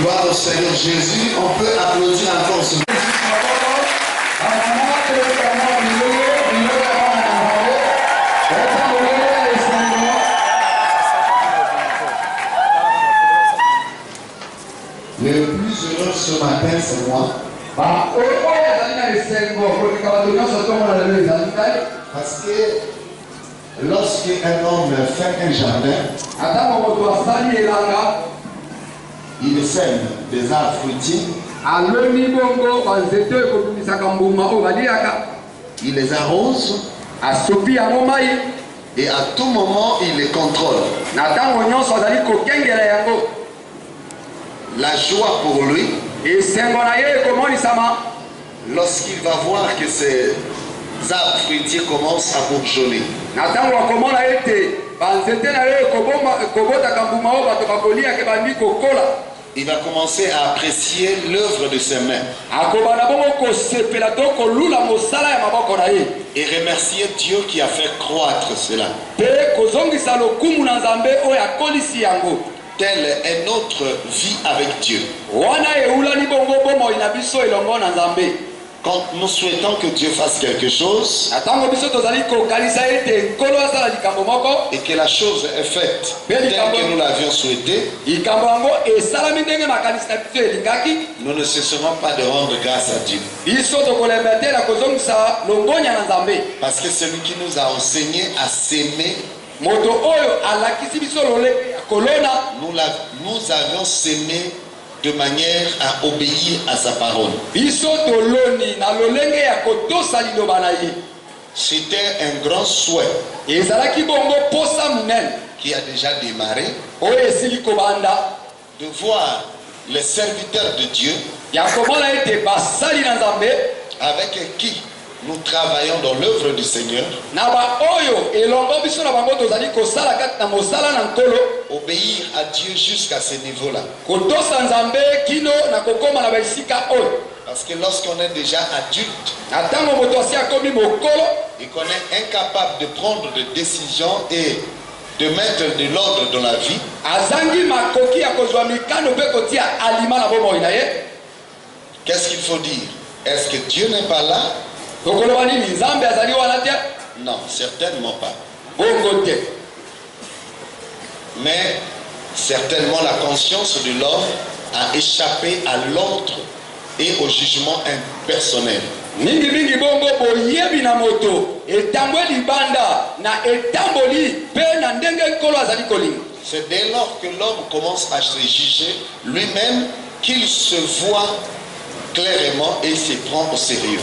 Gloire au Seigneur Jésus. On peut applaudir encore ce Le plus heureux ce matin, c'est moi. Parce que lorsqu'un homme fait un jardin, il sème des arbres fruitiers, il les arrose et à tout moment il les contrôle. La joie pour lui, lorsqu'il va voir que ces arbres fruitiers commencent à bourgeonner. Il va commencer à apprécier l'œuvre de ses mains et remercier Dieu qui a fait croître cela. Telle est notre vie avec Dieu. Quand nous souhaitons que Dieu fasse quelque chose et que la chose est faite telle que nous l'avions souhaité, nous ne cesserons pas de rendre grâce à Dieu. Parce que celui qui nous a enseigné à s'aimer, nous avions s'aimé de manière à obéir à sa parole. C'était un grand souhait qui a déjà démarré de voir les serviteurs de Dieu avec qui nous travaillons dans l'œuvre du Seigneur, obéir à Dieu jusqu'à ce niveau-là. Parce que lorsqu'on est déjà adulte et qu'on est incapable de prendre des décisions et de mettre de l'ordre dans la vie, qu'est-ce qu'il faut dire? Est-ce que Dieu n'est pas là? Non, certainement pas. Mais certainement la conscience de l'homme a échappé à l'ordre et au jugement impersonnel. C'est dès lors que l'homme commence à se juger lui-même qu'il se voit clairement et se prend au sérieux.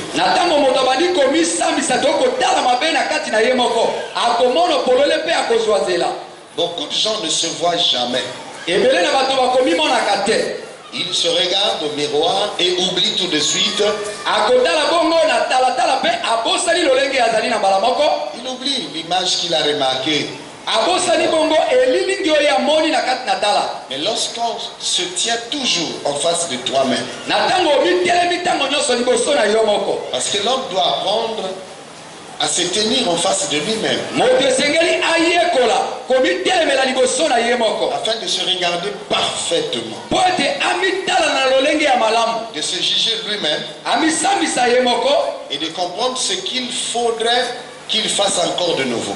Beaucoup de gens ne se voient jamais. Ils se regardent au miroir et oublient tout de suite. Il oublie l'image qu'il a remarquée. Mais lorsqu'on se tient toujours en face de toi-même, parce que l'homme doit apprendre à se tenir en face de lui-même, afin de se regarder parfaitement, de se juger lui-même et de comprendre ce qu'il faudrait qu'il fasse encore de nouveau.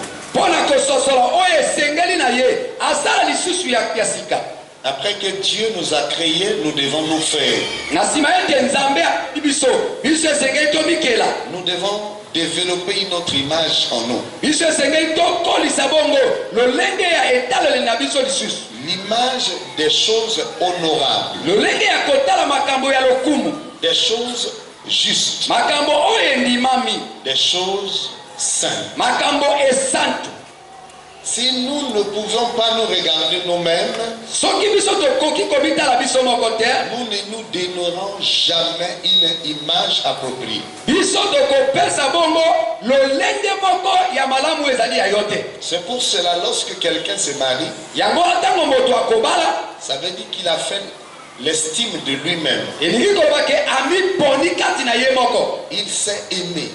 Après que Dieu nous a créés, nous devons nous faire. Nous devons développer une autre image en nous. L'image des choses honorables, des choses justes, des choses saintes. Si nous ne pouvons pas nous regarder nous-mêmes, nous ne nous donnerons jamais une image appropriée. C'est pour cela, lorsque quelqu'un se marie, ça veut dire qu'il a fait l'estime de lui-même. Il s'est aimé.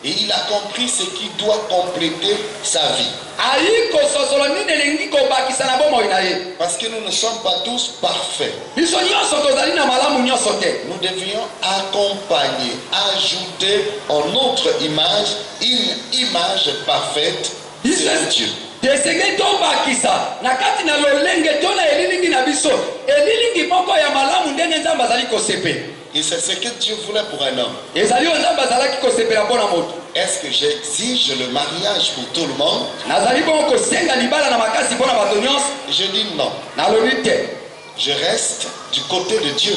Et il a compris ce qui doit compléter sa vie. Parce que nous ne sommes pas tous parfaits. Nous devions accompagner, ajouter en notre image une image parfaite de Dieu. Et c'est ce que Dieu voulait pour un homme. Est-ce que j'exige le mariage pour tout le monde? Je dis non. Je reste du côté de Dieu.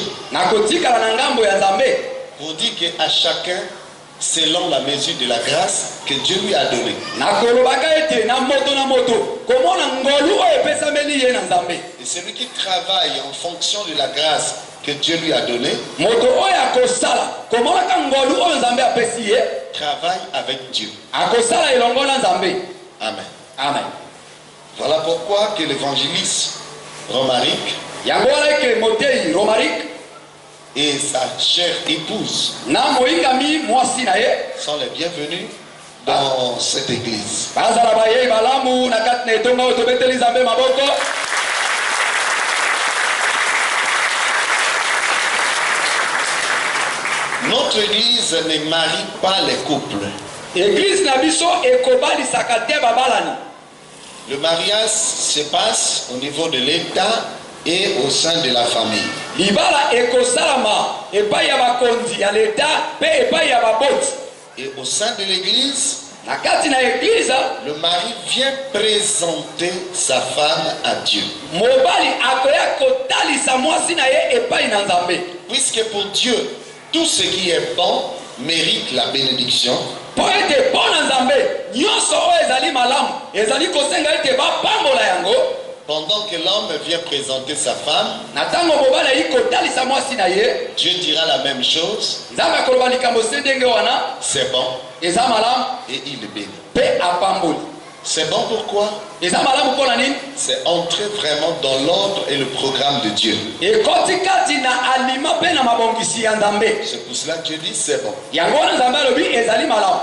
Pour dire qu'à chacun, selon la mesure de la grâce que Dieu lui a donnée. Et celui qui travaille en fonction de la grâce que Dieu lui a donnée, travaille avec Dieu. Amen. Amen. Voilà pourquoi que l'évangéliste Romaric et sa chère épouse sont les bienvenus dans cette église. Notre église ne marie pas les couples. Le mariage se passe au niveau de l'État et au sein de la famille. Et au sein de l'église, le mari vient présenter sa femme à Dieu. Puisque pour Dieu, tout ce qui est bon mérite la bénédiction. Pendant que l'homme vient présenter sa femme, Dieu dira la même chose. C'est bon. Et il le bénit. C'est bon pourquoi? C'est entrer vraiment dans l'ordre et le programme de Dieu. C'est pour cela que Dieu dit c'est bon.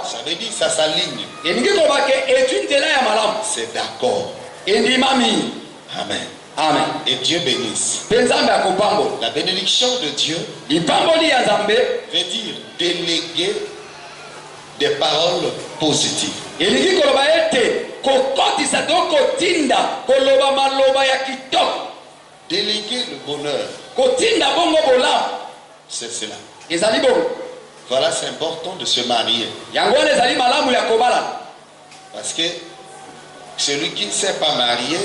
Ça veut dire ça s'aligne. C'est d'accord. Amen. Amen. Et Dieu bénisse. La bénédiction de Dieu veut dire déléguer des paroles positives. Déléguer le bonheur. C'est cela. Voilà, c'est important de se marier. Parce que celui qui ne s'est pas marié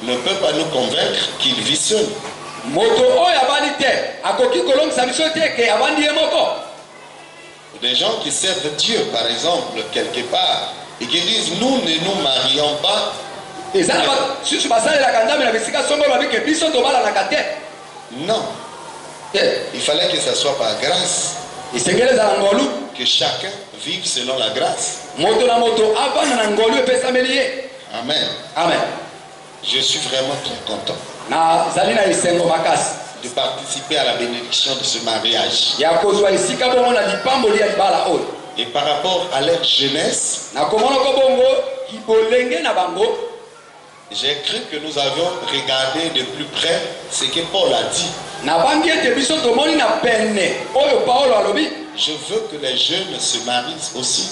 ne peut pas nous convaincre qu'il vit seul. Des gens qui servent Dieu, par exemple, quelque part, et qui disent nous ne nous marions pas. Non. Il fallait que ça soit par grâce. Que chacun vive selon la grâce. Amen. Amen. Je suis vraiment très content de participer à la bénédiction de ce mariage. Et par rapport à leur jeunesse, j'ai cru que nous avions regardé de plus près ce que Paul a dit. Je veux que les jeunes se marient aussi.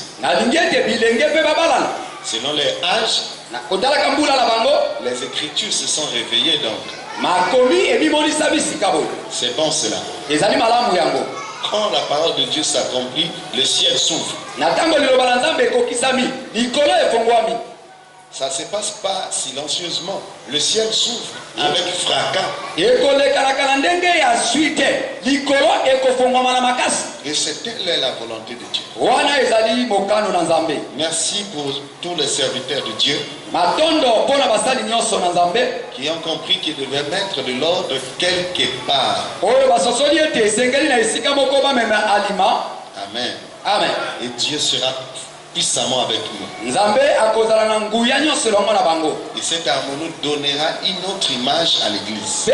Selon leur âge, les Écritures se sont réveillées donc. C'est bon cela. Quand la parole de Dieu s'accomplit, le ciel s'ouvre. Ça ne se passe pas silencieusement. Le ciel s'ouvre avec fracas. Et c'est telle est la volonté de Dieu. Merci pour tous les serviteurs de Dieu qui ont compris qu'ils devaient mettre de l'ordre quelque part. Amen. Amen. Et Dieu sera puissamment avec nous. Et cette harmonie donnera une autre image à l'église.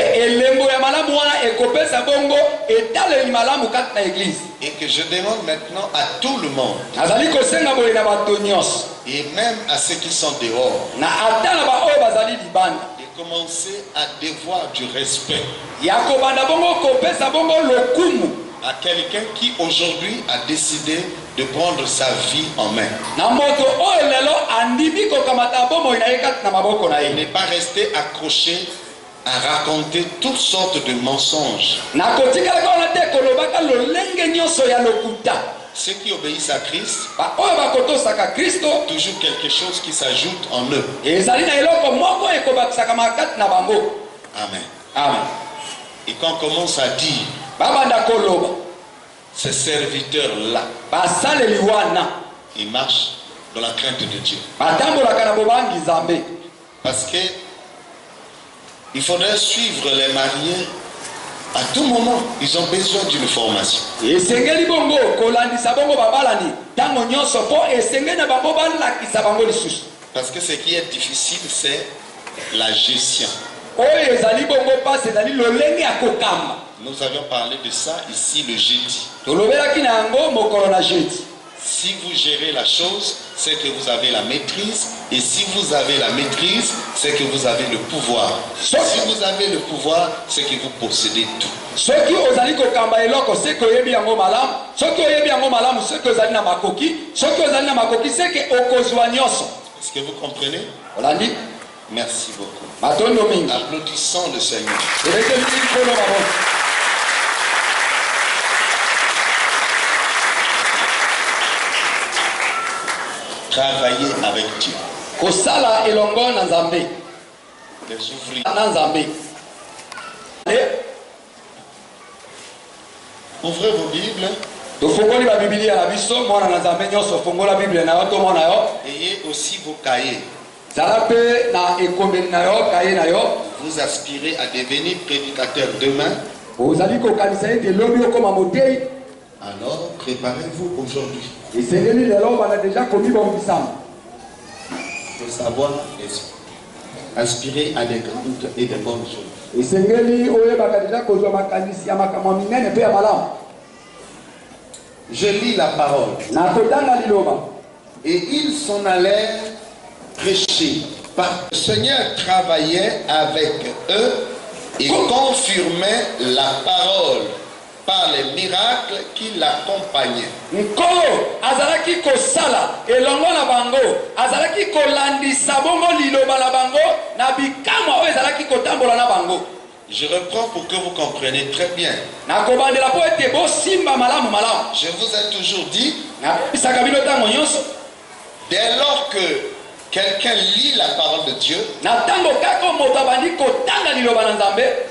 Et que je demande maintenant à tout le monde, et même à ceux qui sont dehors, de commencer à devoir du respect à quelqu'un qui aujourd'hui a décidé de prendre sa vie en main. Et ne pas rester accroché à raconter toutes sortes de mensonges. Ceux qui obéissent à Christ, toujours quelque chose qui s'ajoute en eux. Amen. Amen. Et quand on commence à dire, ces serviteurs-là, ils marchent dans la crainte de Dieu. Parce que il faudrait suivre les mariés à tout moment. Ils ont besoin d'une formation. Parce que ce qui est difficile, c'est la gestion. Nous avions parlé de ça ici le jeudi. Si vous gérez la chose, c'est que vous avez la maîtrise. Et si vous avez la maîtrise, c'est que vous avez le pouvoir. Si vous avez le pouvoir, c'est que vous possédez tout. Est-ce que vous comprenez? Merci beaucoup. Applaudissons le Seigneur. Travailler avec Dieu. Les ouvriers. Ouvrez vos Bibles. Ayez aussi vos cahiers. Vous aspirez à devenir prédicateur demain. Alors préparez-vous aujourd'hui. Le savoir aspirer à des grandes et des bonnes choses. Je lis la parole. Et ils s'en allèrent prêcher. Le Seigneur travaillait avec eux et confirmait la parole par les miracles qui l'accompagnaient. Je reprends pour que vous compreniez très bien. Je vous ai toujours dit, dès lors que quelqu'un lit la parole de Dieu,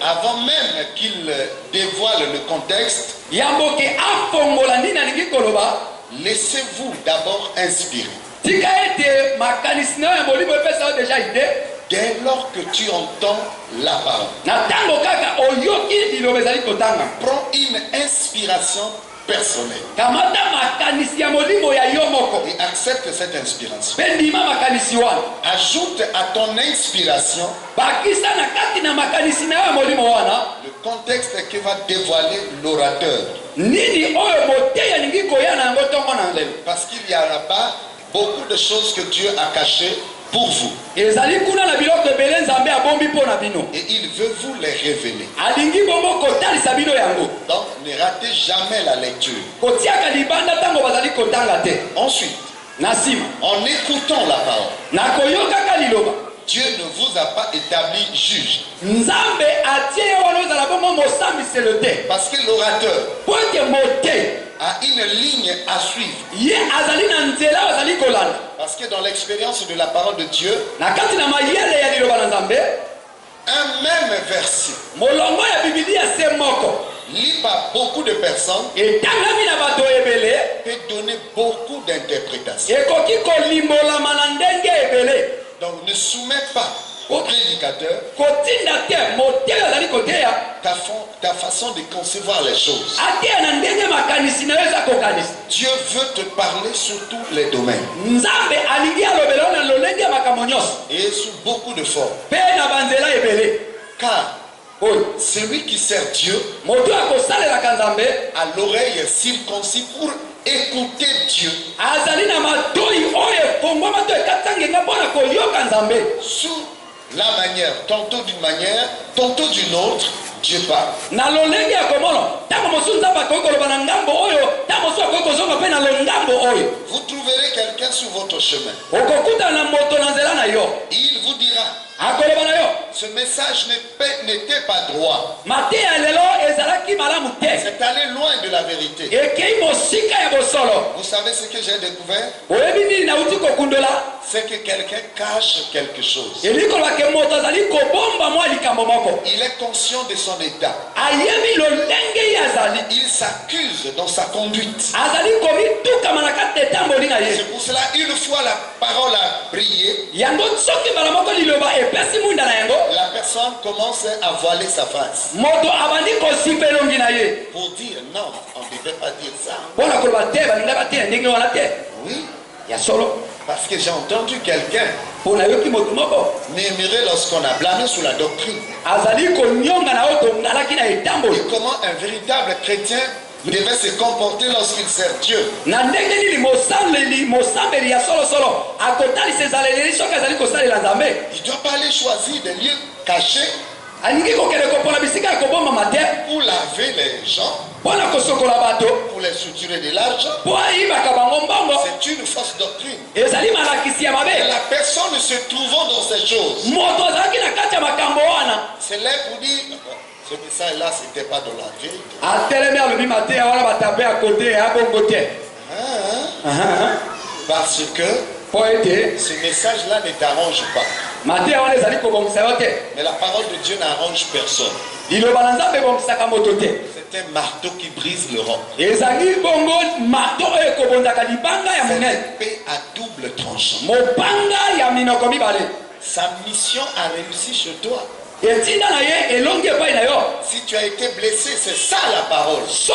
avant même qu'il dévoile le contexte, laissez-vous d'abord inspirer. Dès lors que tu entends la parole, prends une inspiration personnelle et accepte cette inspiration. Ajoute à ton inspiration le contexte qui va dévoiler l'orateur, parce qu'il y a là-bas beaucoup de choses que Dieu a cachées pour vous. Et il veut vous les révéler. Donc ne ratez jamais la lecture. Ensuite, en écoutant la parole, Dieu ne vous a pas établi juge. Parce que l'orateur a une ligne à suivre. Parce que dans l'expérience de la parole de Dieu, un même verset lu par beaucoup de personnes peut donner beaucoup d'interprétations. Donc ne soumets pas prédicateur, ta façon de concevoir les choses. Dieu veut te parler sur tous les domaines et sous beaucoup de formes. Car celui qui sert Dieu a l'oreille circoncis pour écouter Dieu. Sous la manière, tantôt d'une manière, tantôt d'une autre, Dieu parle. Vous trouverez quelqu'un sur votre chemin. Il vous dira: ce message n'était pas droit. C'est allé loin de la vérité. Vous savez ce que j'ai découvert? C'est que quelqu'un cache quelque chose. Il est conscient de son état. Il s'accuse dans sa conduite. C'est pour cela, une fois la parole a brillé, la personne commence à voiler sa face pour dire non, on ne devait pas dire ça. Oui, parce que j'ai entendu quelqu'un murmurer lorsqu'on a blâmé sur la doctrine. Et comment un véritable chrétien devait se comporter lorsqu'il sert Dieu. Il ne doit pas aller choisir des lieux cachés pour laver les gens, pour les soutirer de l'argent. C'est une fausse doctrine. Et la personne se trouvant dans ces choses c'est là pour dire ce message-là, c'était pas dans la vérité. Parce que ce message-là ne t'arrange pas. Mais la parole de Dieu n'arrange personne. C'est un marteau qui brise le roc. C'est une épée à double tranchant. Sa mission a réussi chez toi. Si tu as été blessé, c'est ça la parole. Si tu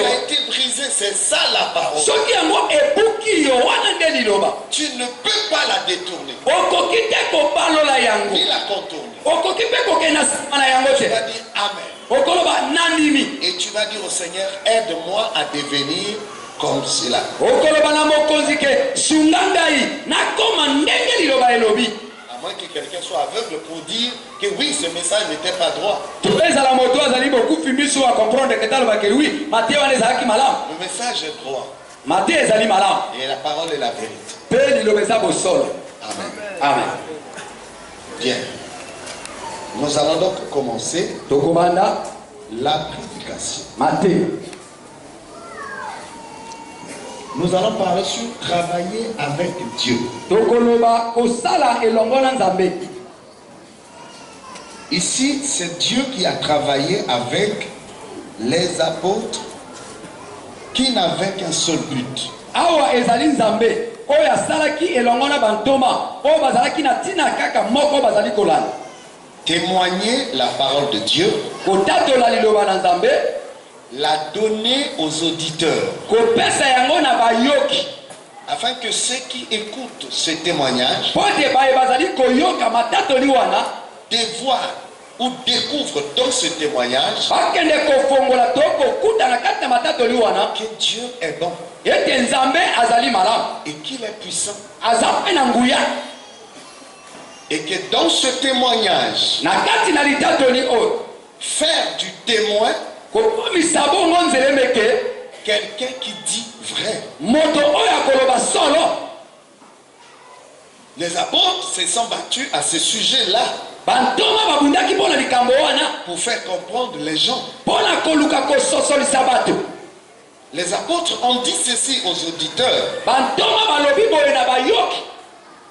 as été brisé, c'est ça la parole. Tu ne peux pas la détourner ni la contourner. Tu vas dire Amen. Et tu vas dire au Seigneur: aide-moi à devenir comme cela. À moins que quelqu'un soit aveugle pour dire que oui, ce message n'était pas droit. Le message est droit. Et la parole est la vérité. Amen. Amen. Bien. Nous allons donc commencer la prédication. Nous allons parler sur travailler avec Dieu. Ici, c'est Dieu qui a travaillé avec les apôtres qui n'avaient qu'un seul but. Témoigner la parole de Dieu, la donner aux auditeurs, afin que ceux qui écoutent ce témoignage dévoilent ou découvrent dans ce témoignage que Dieu est bon et qu'il est puissant, et que dans ce témoignage, faire du témoin quelqu'un qui dit vrai. Les apôtres se sont battus à ce sujet-là pour faire comprendre les gens. Les apôtres ont dit ceci aux auditeurs: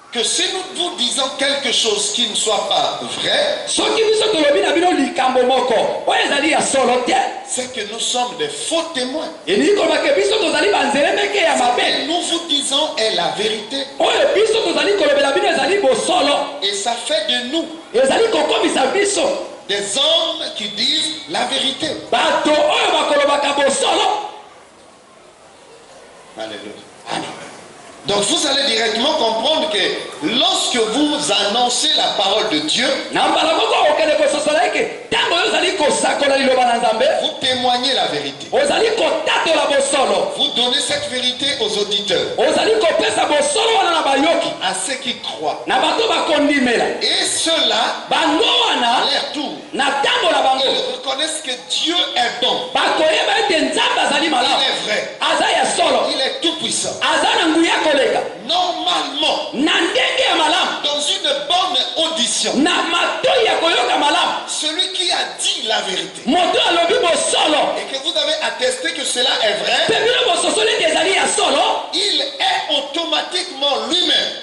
que si nous vous disons quelque chose qui ne soit pas vrai, c'est que nous sommes des faux témoins. Et nous vous disons est la vérité. Et ça fait de nous des hommes qui disent la vérité. Alléluia. Amen. Donc vous allez directement comprendre que lorsque vous annoncez la parole de Dieu, vous témoignez la vérité. Vous donnez cette vérité aux auditeurs, à ceux qui croient. Et ceux-là, à leur tour, ils reconnaissent que Dieu est bon. Il est vrai. Il est tout puissant. Normalement, dans une bonne audition, celui qui a dit la vérité et que vous avez attesté que cela est vrai, il est automatiquement lui-même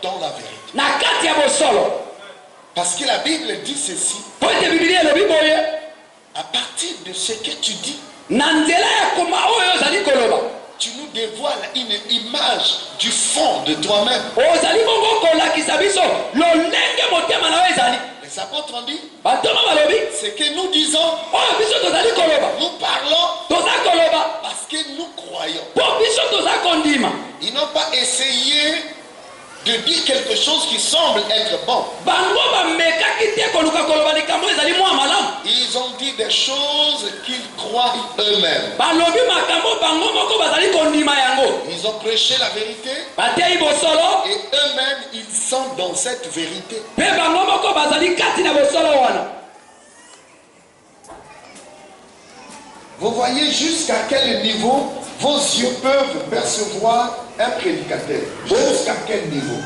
dans la vérité. Parce que la Bible dit ceci: à partir de ce que tu dis, tu nous dévoiles une image du fond de toi-même. Les apôtres ont dit, ce que nous disons, nous parlons parce que nous croyons. Ils n'ont pas essayé de dire quelque chose qui semble être bon. Ils ont dit des choses qu'ils croient eux-mêmes. Ils ont prêché la vérité et eux-mêmes ils sont dans cette vérité. Vous voyez jusqu'à quel niveau vos yeux peuvent percevoir un prédicateur. Jusqu'à quel niveau?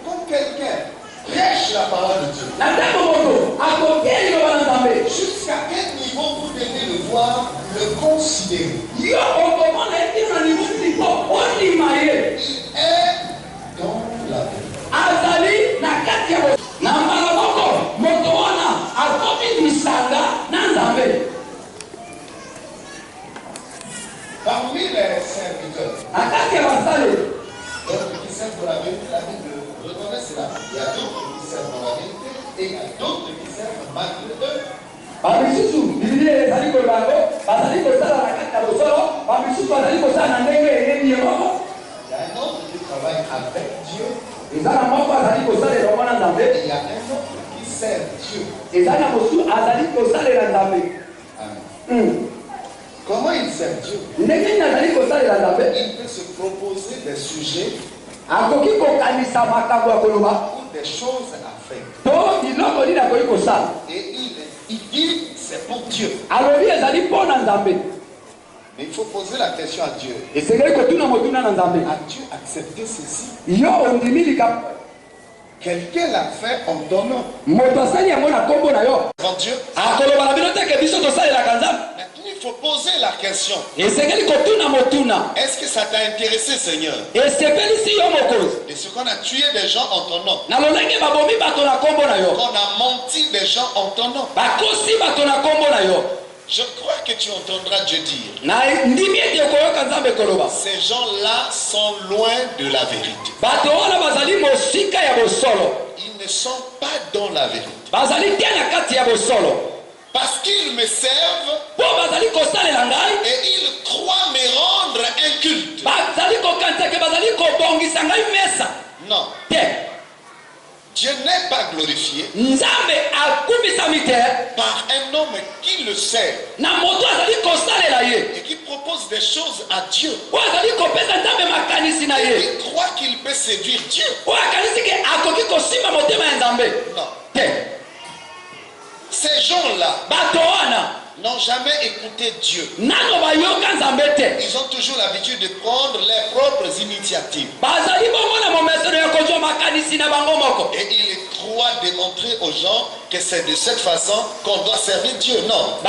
Quand quelqu'un prêche la parole de Dieu, jusqu'à quel niveau vous devez le voir, le considérer? Il est dans la vérité. Parmi les serviteurs, d'autres qui servent pour la vérité, la Bible reconnaît cela. Il y a d'autres qui servent pour la vérité et il y a d'autres qui servent malgré eux. Il y a un autre qui travaille avec Dieu. Et il y a un autre qui sert Dieu. Amen. Comment il sert Dieu? Il peut se proposer des sujets ou des choses à faire. Et il dit c'est pour Dieu. Mais il faut poser la question à Dieu. As-tu accepté ceci? Quelqu'un l'a fait en ton nom. Devant Dieu. Il faut poser la question. Est-ce que ça t'a intéressé, Seigneur? De ce qu'on a tué des gens en ton nom. Qu'on a menti des gens en ton nom. Je crois que tu entendras Dieu dire. Ces gens-là sont loin de la vérité. Ils ne sont pas dans la vérité. Parce qu'ils me servent et ils croient me rendre un culte. Non. Dieu n'est pas glorifié par un homme qui le sert et qui propose des choses à Dieu et qui croit qu'il peut séduire Dieu. Non. Ces gens-là n'ont jamais écouté Dieu. Ils ont toujours l'habitude de prendre leurs propres initiatives. Et ils croient démontrer aux gens que c'est de cette façon qu'on doit servir Dieu. Non.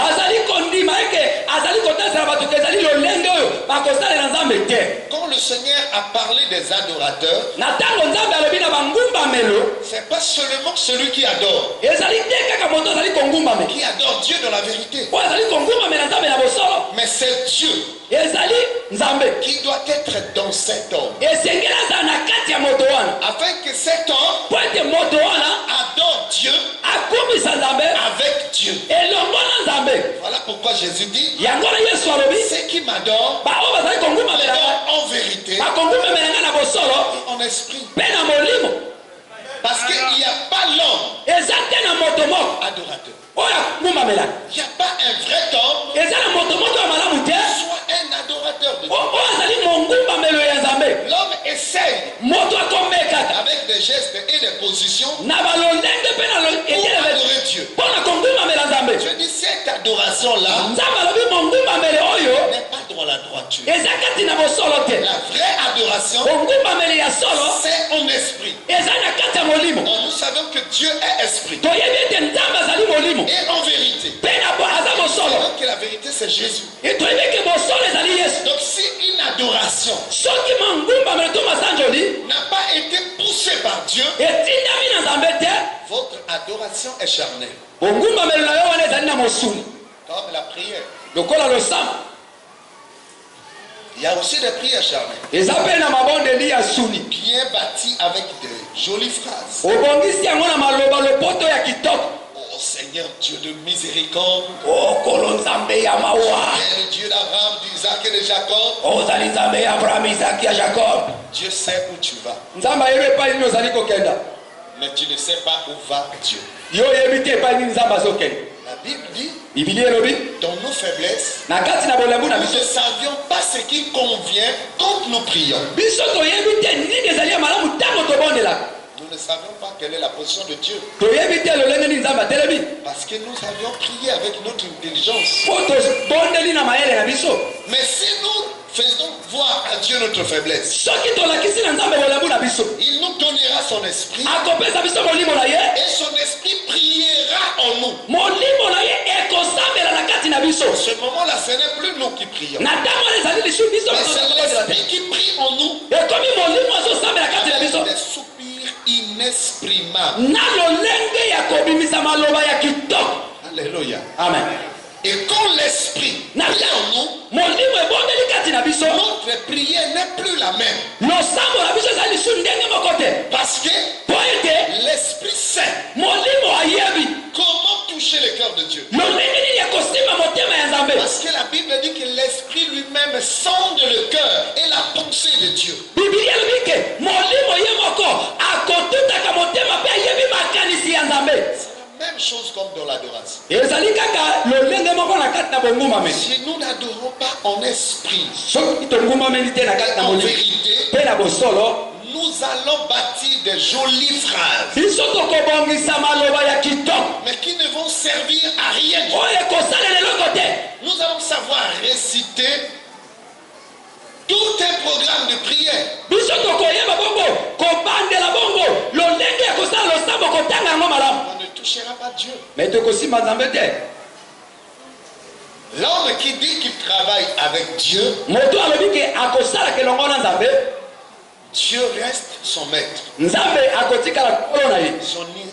Quand le Seigneur a parlé des adorateurs, c'est pas seulement celui qui adore Dieu dans la vérité, mais c'est Dieu qui doit être dans cet homme, afin que cet homme adore Dieu avec Dieu. Voilà pourquoi Jésus dit, ceux qui m'adorent en vérité et en esprit. Parce qu'il n'y a pas l'homme adorateur. Il n'y a pas un vrai homme soit un adorateur de Dieu. L'homme essaye avec des gestes et des positions pour adorer Dieu. Je dis cette adoration-là n'est pas dans la droiture. La vraie adoration, c'est en esprit. Nous savons que Dieu est esprit. Et en vérité. Nous savons que la vérité c'est Jésus. Donc si une adoration n'a pas été poussée par Dieu, votre adoration est charnelle. Comme la prière. Il y a aussi des prières charnelles. Bien bâties avec de jolies phrases. Oh Seigneur Dieu de miséricorde. Oh le Dieu d'Abraham, d'Isaac et de Jacob. Dieu sait où tu vas. Mais tu ne sais pas où va Dieu. La Bible dit, dans nos faiblesses, nous ne savions pas ce qui convient quand nous prions. Nous ne savions pas quelle est la position de Dieu. Parce que nous avions prié avec notre intelligence. Mais si nous faisons voir à Dieu notre faiblesse, il nous donnera son esprit. Et son esprit priera en nous. En ce moment-là, ce n'est plus nous qui prions, mais c'est l'esprit qui prie en nous. Des soupirs inexprimables. Alléluia. Amen. Et quand l'esprit prie en nous, notre prière n'est plus la même. Parce que l'esprit sait comment toucher le cœur de Dieu. Parce que la Bible dit que l'esprit lui-même sonde le cœur et la pensée de Dieu. Même chose comme dans l'adoration. Si nous n'adorons pas en esprit et en vérité, nous allons bâtir des jolies phrases, mais qui ne vont servir à rien. Nous allons savoir réciter tout un programme de prière, on ne touchera pas Dieu. L'homme qui dit qu'il travaille avec Dieu, Dieu reste son maître,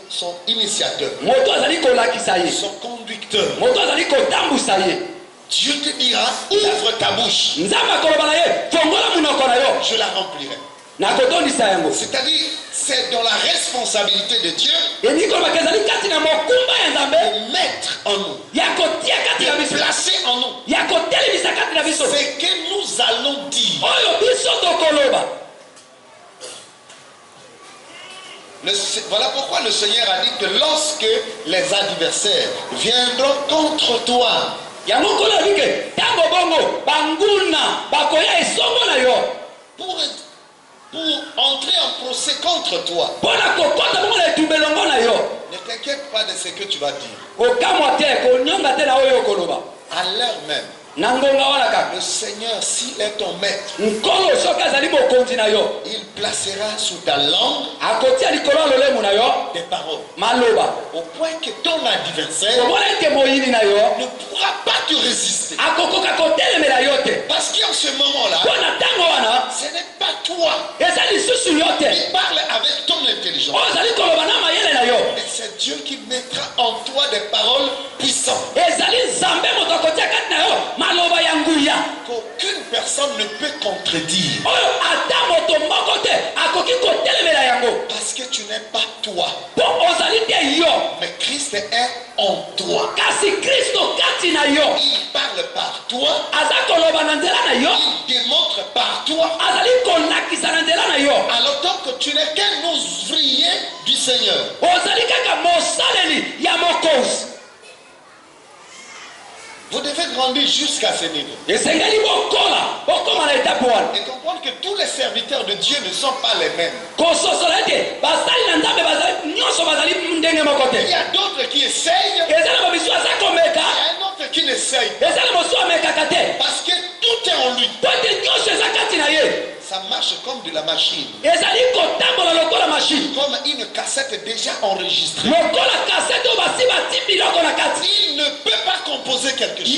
son initiateur, son conducteur. Dieu te dira, ouvre ta bouche, je la remplirai. C'est-à-dire, c'est dans la responsabilité de Dieu de mettre en nous, de placer en nous ce que nous allons dire. Voilà pourquoi le Seigneur a dit que lorsque les adversaires viendront contre toi, pour entrer en procès contre toi, ne t'inquiète pas de ce que tu vas dire. À l'heure même, le Seignur, s'il est ton maître, il placera sous ta langue des paroles, au point que ton adversaire ne pourra pas te résister. Parce qu'en ce moment-là, ce n'est pas toi. Il parle avec ton intelligence. Et c'est Dieu qui mettra en toi des paroles puissantes. Qu'aucune personne ne peut contredire. Parce que tu n'es pas toi. Mais Christ est en toi. Il parle par toi. Il démontre par toi. Alors donc tu n'es qu'un ouvrier du Seigneur. Vous devez grandir jusqu'à ce niveau. Et comprendre que tous les serviteurs de Dieu ne sont pas les mêmes. Il y a d'autres qui essayent. Il y a un autre qui n'essaye pas. Parce que tout est en lui. Ça marche comme de la machine. Comme une cassette déjà enregistrée. Il ne peut pas composer quelque chose.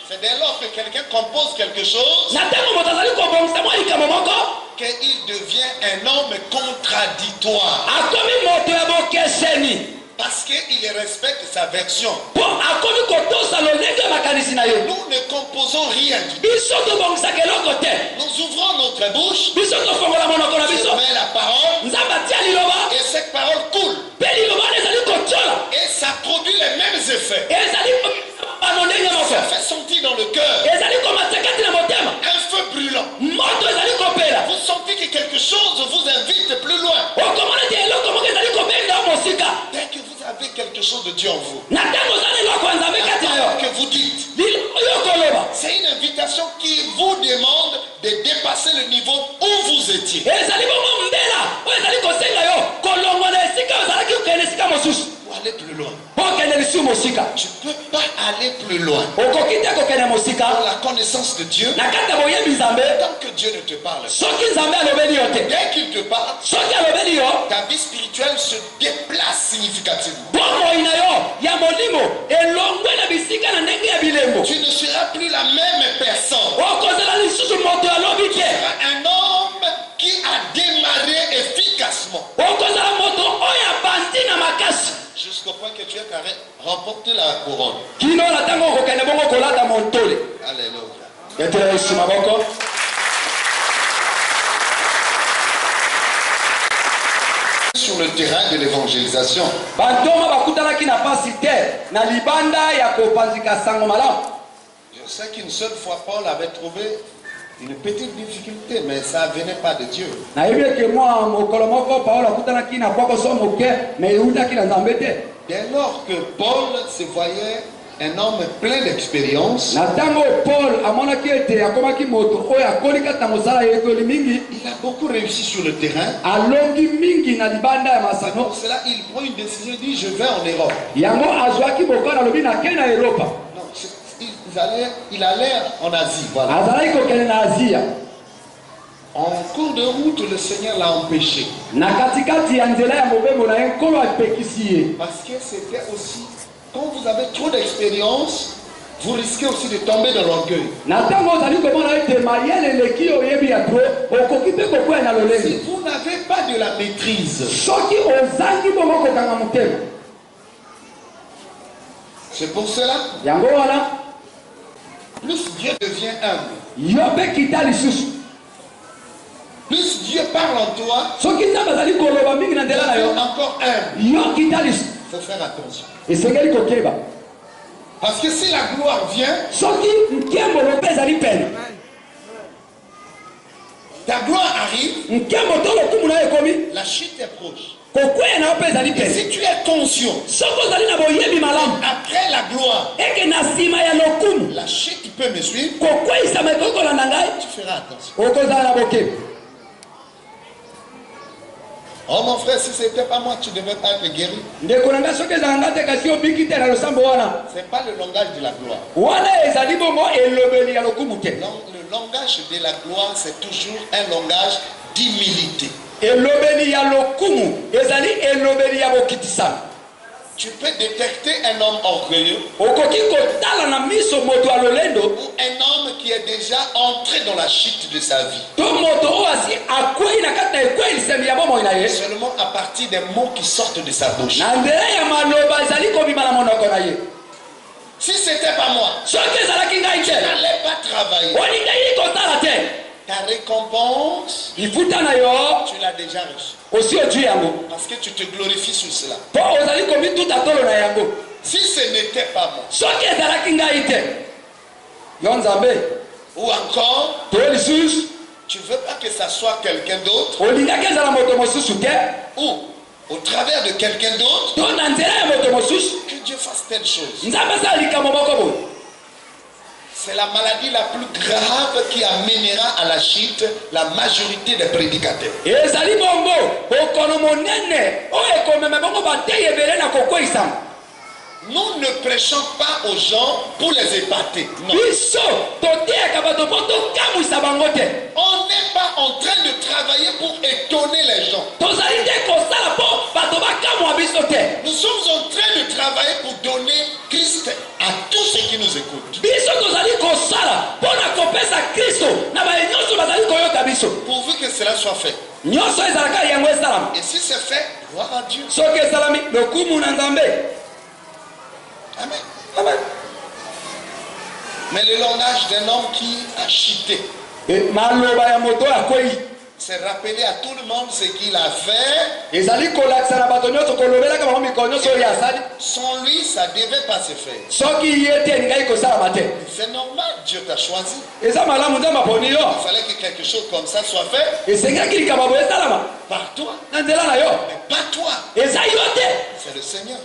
C'est dès lors que quelqu'un compose quelque chose qu'il devient un homme contradictoire. Parce qu'il respecte sa version. Nous ne composons rien du tout. Nous ouvrons notre bouche. On met la parole. Et cette parole coule. Et ça produit les mêmes effets. Ça fait sentir dans le cœur un feu brûlant. Vous sentez que quelque chose vous invite plus loin. Dès que vous avez quelque chose de Dieu en vous, que vous dites, c'est une invitation qui vous demande de dépasser le niveau où vous étiez. Pour aller plus loin. Tu ne peux pas aller plus loin. Pour la connaissance de Dieu, tant que Dieu ne te parle pas, dès qu'il te parle, ta vie spirituelle se déplace significativement. Tu ne seras plus la même personne. Tu seras un homme qui a démarré efficacement. Jusqu'au point que tu es carré, remporter la couronne. Alléluia. Sur le terrain de l'évangélisation. Je sais qu'une seule fois Paul avait trouvé une petite difficulté, mais ça ne venait pas de Dieu. Dès lors que Paul se voyait un homme plein d'expérience, il a beaucoup réussi sur le terrain. Pour cela, il prend une décision, il dit je vais en Europe. Non, il allait en Asie. Voilà. En cours de route, le Seigneur l'a empêché. Parce que c'était aussi, quand vous avez trop d'expérience, vous risquez aussi de tomber dans l'orgueil. Si vous n'avez pas de la maîtrise, c'est pour cela, plus Dieu devient humble, plus Dieu parle en toi, devient encore humble. Il faut faire attention. Parce que si la gloire vient, ta gloire arrive, la chute est proche. Et si tu es conscient, après la gloire, la chute peut me suivre, tu feras attention. Oh mon frère, si ce n'était pas moi, tu ne devais pas être guéri. Ce n'est pas le langage de la gloire. Non, le langage de la gloire, c'est toujours un langage d'humilité. Tu peux détecter un homme orgueilleux ou un qui est déjà entré dans la chute de sa vie. Seulement à partir des mots qui sortent de sa bouche. Si c'était pas moi, je n'allais pas travailler. Ta récompense, tu l'as déjà reçue. Parce que tu te glorifies sur cela. Si ce n'était pas moi, ou encore, tu veux pas que ça soit quelqu'un d'autre, ou au travers de quelqu'un d'autre, que Dieu fasse telle chose. C'est la maladie la plus grave qui amènera à la chute la majorité des prédicateurs. Nous ne prêchons pas aux gens pour les épater. Non. On n'est pas en train de travailler pour étonner les gens. Nous sommes en train de travailler pour donner Christ à tous ceux qui nous écoutent. Pourvu que cela soit fait. Et si c'est fait, gloire à Dieu. Amen. Amen. Mais le langage d'un homme qui a chuté, c'est rappeler à tout le monde ce qu'il a fait. Sans lui, ça ne devait pas se faire. C'est normal, Dieu t'a choisi. Il fallait que quelque chose comme ça soit fait par toi. Mais pas toi. C'est le Seigneur.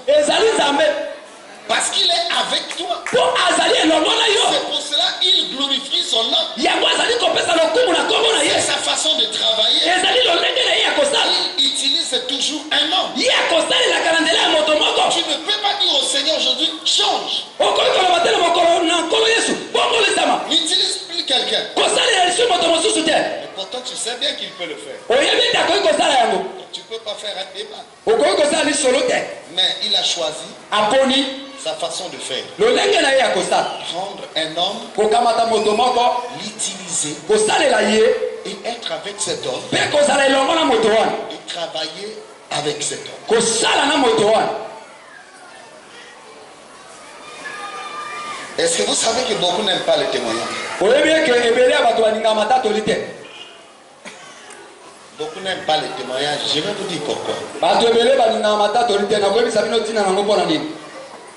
Parce qu'il est avec toi. C'est pour cela qu'il glorifie son nom. C'est sa façon de travailler. Il utilise toujours un nom. Tu ne peux pas dire au Seigneur aujourd'hui, change. N'utilise plus quelqu'un. Mais pourtant tu sais bien qu'il peut le faire. Tu ne peux pas faire un débat. Mais il a choisi sa façon de faire. Prendre un homme, l'utiliser et être avec cet homme et travailler avec cet homme. Est-ce que vous savez que beaucoup n'aiment pas les témoignages? Beaucoup n'aiment pas les témoignages. Je vais vous dire pourquoi.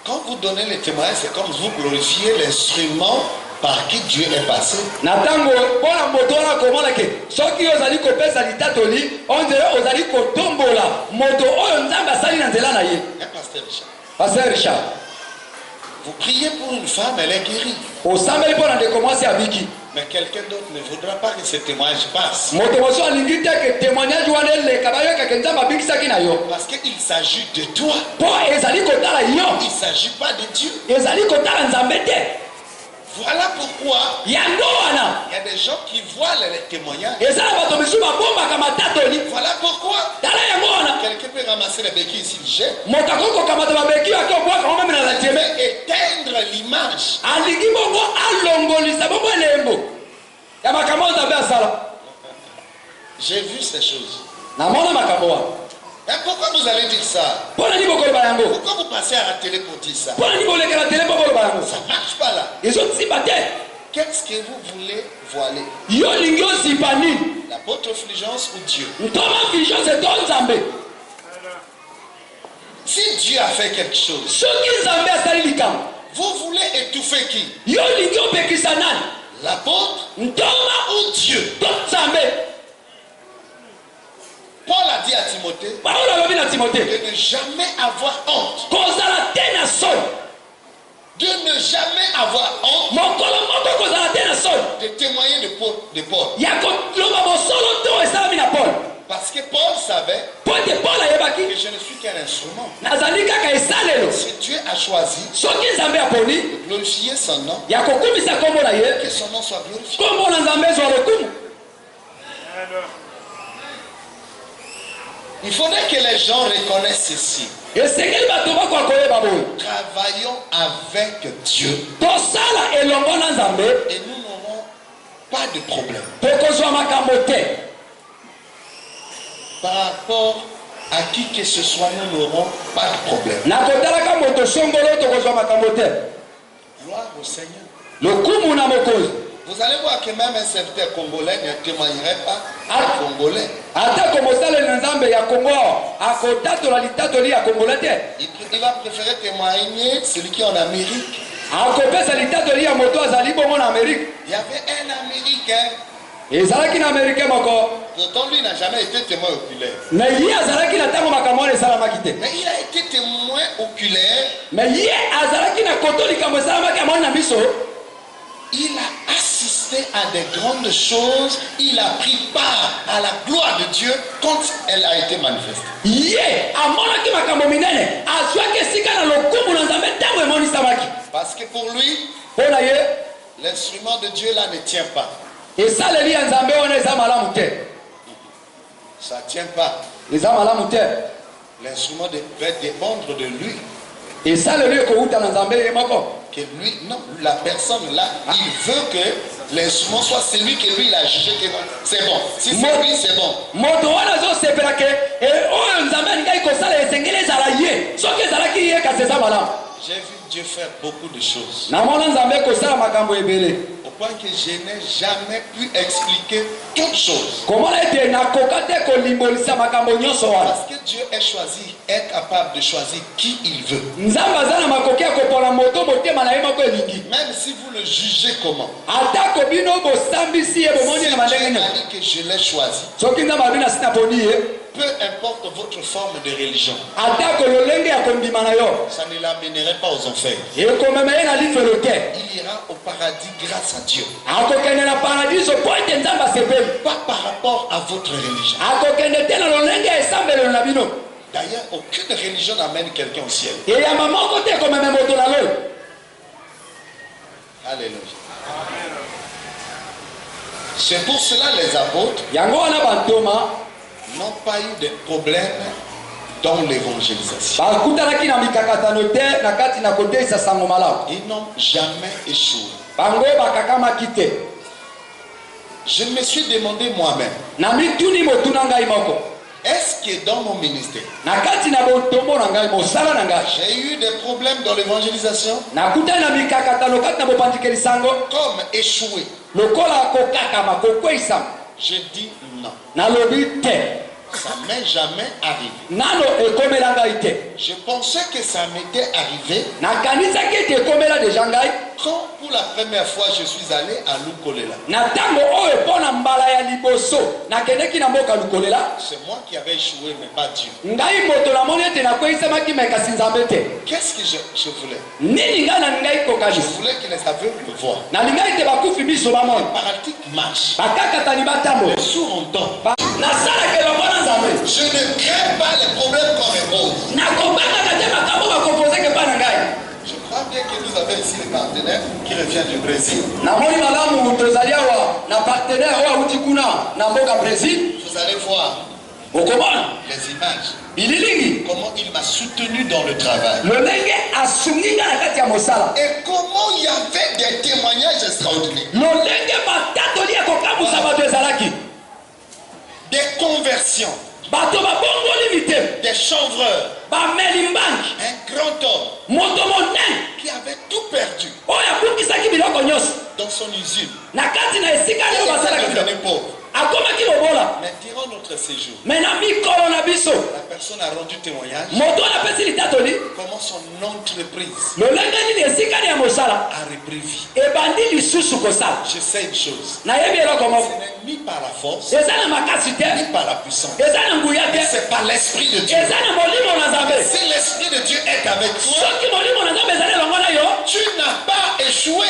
Quand vous donnez les témoignages, c'est comme vous glorifiez l'instrument par qui Dieu est passé. Pasteur Richard. Vous priez pour une femme, elle est guérie. Mais quelqu'un d'autre ne voudra pas que ce témoignage passe. Parce qu'il s'agit de toi. Il ne s'agit pas de Dieu. Voilà pourquoi il y a des gens qui voient les témoignages. Voilà pourquoi quelqu'un peut ramasser les béquilles ici, il jette. Éteindre l'image. J'ai vu ces choses. Mais pourquoi vous allez dire ça? Pourquoi vous passez à la télé pour dire ça? Ça ne marche pas là. Qu'est-ce que vous voulez voiler? L'apôtre Fulgence ou Dieu? Si Dieu a fait quelque chose, vous voulez étouffer qui? L'apôtre ou Dieu? Paul a dit à Timothée de ne jamais avoir honte. De ne jamais avoir honte de témoigner de Paul. Parce que Paul savait que je ne suis qu'un instrument. Si Dieu a choisi de glorifier son nom, que son nom soit glorifié. Il faudrait que les gens reconnaissent ceci. Travaillons avec Dieu. Et nous n'aurons pas de problème. Par rapport à qui que ce soit, nous n'aurons pas de problème. Gloire au Seigneur. Vous allez voir que même un serviteur congolais ne témoignerait pas à congolais. Il va préférer témoigner celui qui est en Amérique. Il y avait un Américain. Pourtant lui n'a jamais été témoin oculaire. Mais il a été témoin oculaire. Il a assisté à des grandes choses. Il a pris part à la gloire de Dieu quand elle a été manifestée. Parce que pour lui, l'instrument de Dieu là ne tient pas. Ça ne tient pas. L'instrument devait dépendre de lui. Et ça, le lieu que lui, non, la personne là, il veut que l'instrument soit celui que lui il a jugé que c'est bon. Si c'est lui, c'est bon. J'ai vu Dieu faire beaucoup de choses. Au point que je n'ai jamais pu expliquer toutes choses. Parce que Dieu est choisi, est capable de choisir qui il veut. Même si vous le jugez comment. Si Dieu a dit que je l'ai choisi. Peu importe votre forme de religion, ça ne l'amènerait pas aux enfers. Il ira au paradis grâce à Dieu. Pas par rapport à votre religion. D'ailleurs, aucune religion n'amène quelqu'un au ciel. Alléluia. C'est pour cela les apôtres n'ont pas eu de problème dans l'évangélisation. Ils n'ont jamais échoué. Je me suis demandé moi-même, est-ce que dans mon ministère, j'ai eu des problèmes dans l'évangélisation? Comme échoué. Je dis non. Ça m'est jamais arrivé. Je pensais que ça m'était arrivé quand pour la première fois je suis allé à Lukolela. C'est moi qui avais échoué, mais pas Dieu. Qu'est-ce que je voulais? Je voulais que les aveugles voient. Les paralytiques marchent. Les sourds entendent. Je ne crains pas les problèmes qu'on me pose. Je crois bien que vous avez ici les partenaires qui reviennent du Brésil. Vous allez voir les images. Comment il m'a soutenu dans le travail. Et comment il y avait des témoignages extraordinaires. Des conversions. Des chanvreurs. Un grand homme qui avait tout perdu dans son usine. Il était devenu pauvre. Mais durant notre séjour, la personne a rendu témoignage comment son entreprise a repris vie. Je sais une chose, ce n'est ni par la force, ni par la puissance, c'est par l'Esprit de Dieu. Si l'Esprit de Dieu est avec toi, tu n'as pas échoué.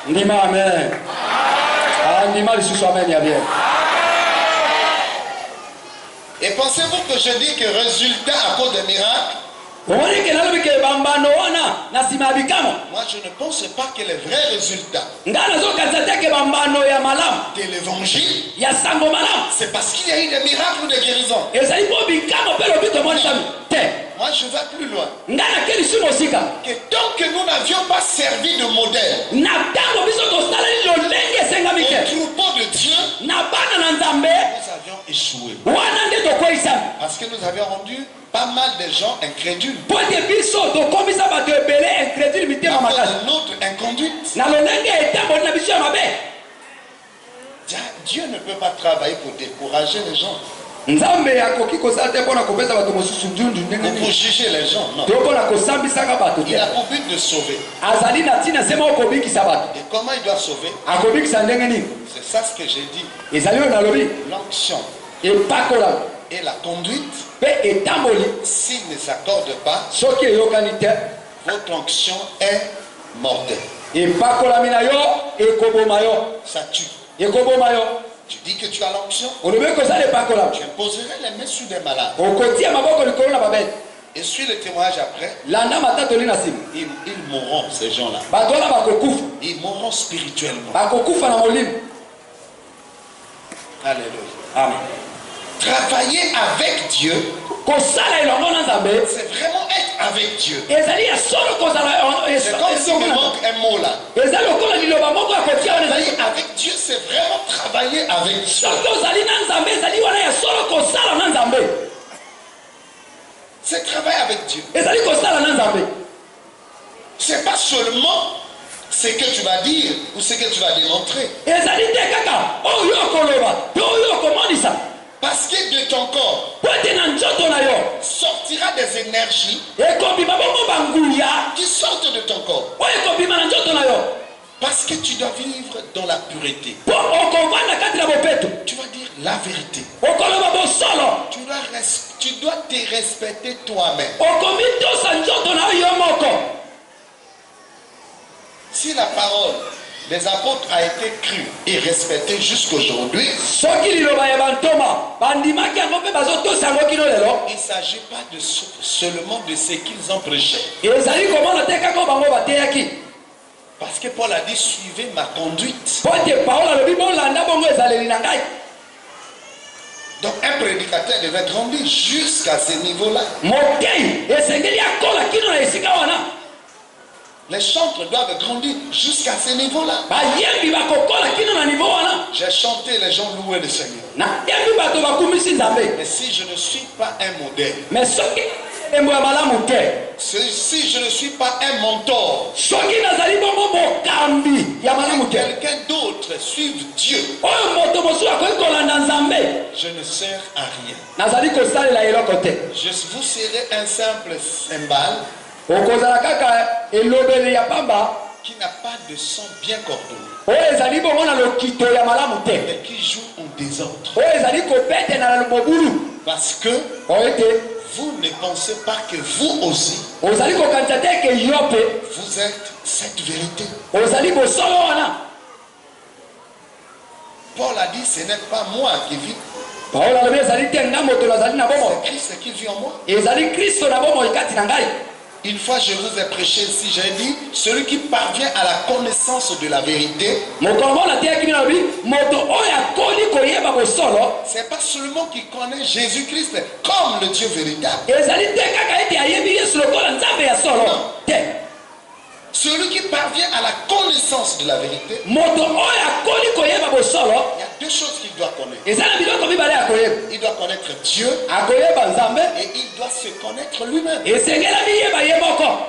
Ndima amen. Ndima lisusu amen ya bien. Et pensez-vous que je dis que résultat à cause des miracles? Moi je ne pense pas que les vrais résultats de l'évangile, c'est parce qu'il y a eu des miracles ou des guérisons. Moi je vais plus loin. Que tant que nous n'avions pas servi de modèle, avez rendu pas mal de gens incrédules. Notre inconduite. Dieu ne peut pas travailler pour décourager les gens. Pour juger les gens, non. Il a pour but de sauver. Et comment il doit sauver? C'est ça ce que j'ai dit. L'onction et la conduite, s'ils ne s'accordent pas, votre onction est mortelle. Ça tue. Tu dis que tu as l'onction, tu imposerais les mains sur des malades. Et suis le témoignage après, ils mourront, ces gens-là. Ils mourront spirituellement. Alléluia. Amen. Travailler avec Dieu, c'est vraiment être avec Dieu. C'est comme si il me manque un mot là. Travailler avec Dieu, c'est vraiment travailler avec Dieu. C'est travailler avec Dieu. C'est pas seulement ce que tu vas dire ou ce que tu vas démontrer. Parce que de ton corps sortira des énergies qui sortent de ton corps. Parce que tu dois vivre dans la pureté. Tu vas dire la vérité. Tu dois te respecter toi-même. Si la parole des apôtres a été crue et respectée jusqu'aujourd'hui, il ne s'agit pas seulement de ce qu'ils ont prêché. Parce que Paul a dit, suivez ma conduite. Donc un prédicateur devait grandir jusqu'à ce niveau-là. Les chantres doivent grandir jusqu'à ce niveau-là. J'ai chanté, les gens louaient le Seigneur. Mais si je ne suis pas un modèle, si je ne suis pas un mentor, quelqu'un d'autre suive Dieu, je ne sers à rien. Je vous serai un simple cymbale qui n'a pas de son bien coordonné et qui joue en désordre. Parce que vous ne pensez pas que vous aussi vous êtes cette vérité. Paul a dit, ce n'est pas moi qui vis, c'est Christ qui vit en moi. Une fois je vous ai prêché ici, j'ai dit, celui qui parvient à la connaissance de la vérité, c'est pas seulement qu'il connaît Jésus-Christ comme le Dieu véritable. Celui qui parvient à la connaissance de la vérité, il y a deux choses qu'il doit connaître. Il doit connaître Dieu et il doit se connaître lui-même.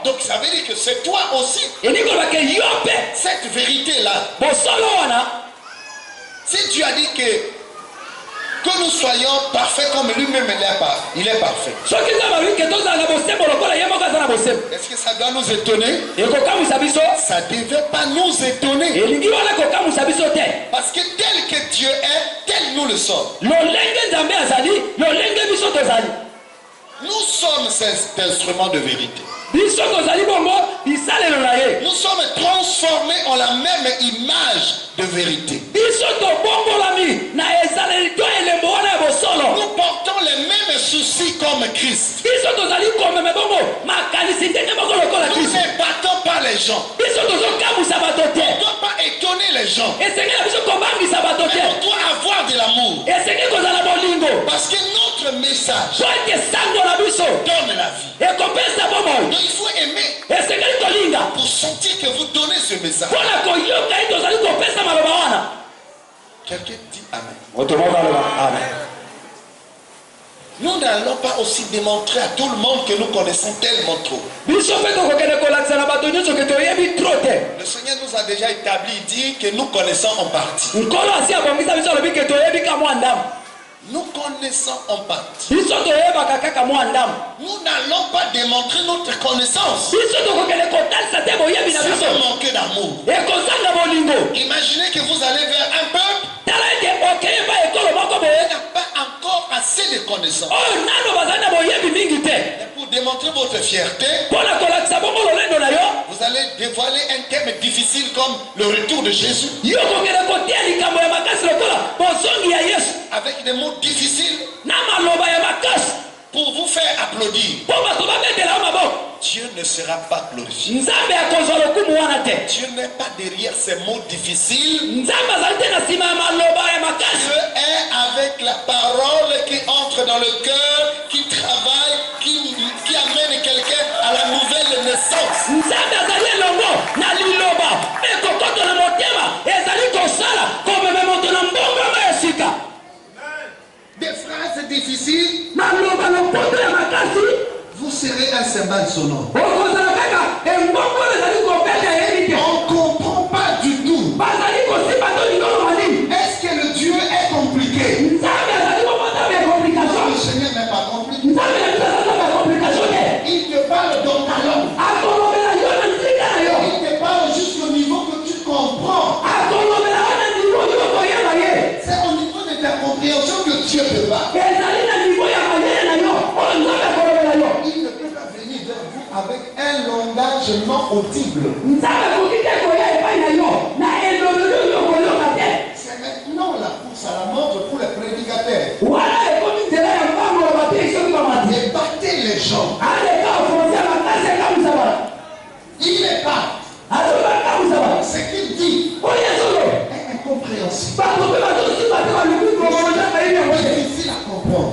Donc ça veut dire que c'est toi aussi. Cette vérité-là, si tu as dit que nous soyons parfaits comme lui-même il est parfait. Est-ce que ça doit nous étonner? Ça ne devait pas nous étonner. Parce que tel que Dieu est, tel nous le sommes. Nous sommes cet instrument de vérité. Nous sommes transformés en la même image de vérité. Nous portons les mêmes soucis comme Christ. Nous n'ébattons pas les gens. On ne doit pas étonner les gens. Mais on doit avoir de l'amour. Parce que notre message donne la vie. Donc il faut aimer pour sentir que vous donnez ce message. Quelqu'un dit Amen. Nous nous n'allons pas aussi démontrer à tout le monde que nous connaissons tellement trop. Le Seigneur nous a déjà établi, il dit que nous connaissons en partie. Nous connaissons en partie. Nous n'allons pas démontrer notre connaissance. Ça va manquer d'amour. Imaginez que vous allez vers un peuple qui n'a pas encore assez de connaissances. Et pour démontrer votre fierté, vous allez dévoiler un thème difficile comme le retour de Jésus. Avec des mots difficiles pour vous faire applaudir. Dieu ne sera pas glorifié. Dieu n'est pas derrière ces mots difficiles. Dieu est avec la parole qui entre dans le cœur, qui travaille, qui amène quelqu'un à la nouvelle naissance. Des phrases difficiles, vous serez un cymbale sonore. On ne comprend pas du tout. Est-ce que le Dieu est compliqué? Le Seigneur n'est pas compliqué. Il te parle dans ta langue. Il te parle jusqu'au niveau que tu comprends. C'est au niveau de ta compréhension que Dieu te parle. Il ne peut pas venir vers vous avec un langage non audible. C'est maintenant la course à la montre pour les prédicateurs. Et battez les gens. Il est pas. Ce qu'il dit est incompréhensible. Difficile à comprendre.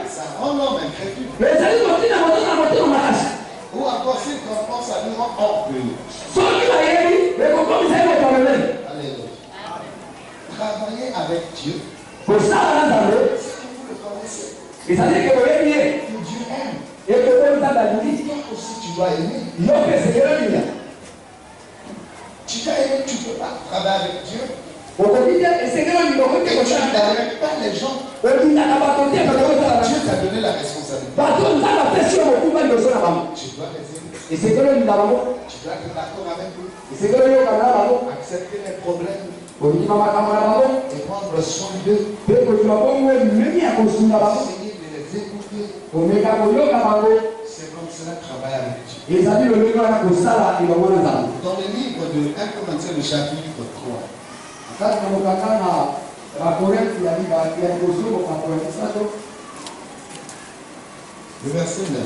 Ça rend l'homme incrédule. Ou encore s'il comprend, ça nous rend orgueilleux. Alléluia. Travailler avec Dieu. C'est que vous le connaissez. Que Dieu aime. Et toi aussi tu dois aimer. Tu dois aimer, tu ne peux pas travailler avec Dieu. Et tu n'arrêtes pas les gens. Dieu t'a donné la responsabilité. Tu dois les aimer. Tu dois être d'accord avec eux. Accepter les problèmes. Et prendre soin d'eux. Essayer de les écouter. C'est comme cela travaille avec Dieu. Dans le livre de 1 Corinthiens, le chapitre 3. Le verset 9.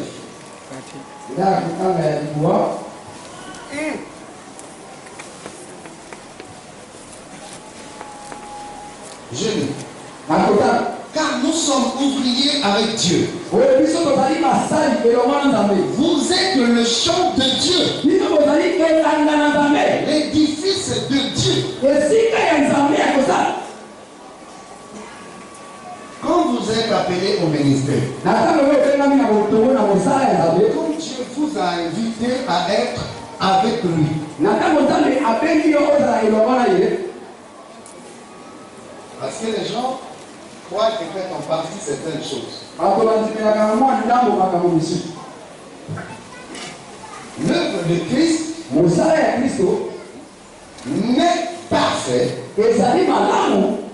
Je lis. Car nous sommes ouvriers avec Dieu. Vous êtes le champ de Dieu. L'édifice de Dieu. Quand vous êtes appelé au ministère, comme Dieu vous a invité à être avec lui, parce que les gens croient que fait en partie certaines choses. L'œuvre de Christ n'est parfaite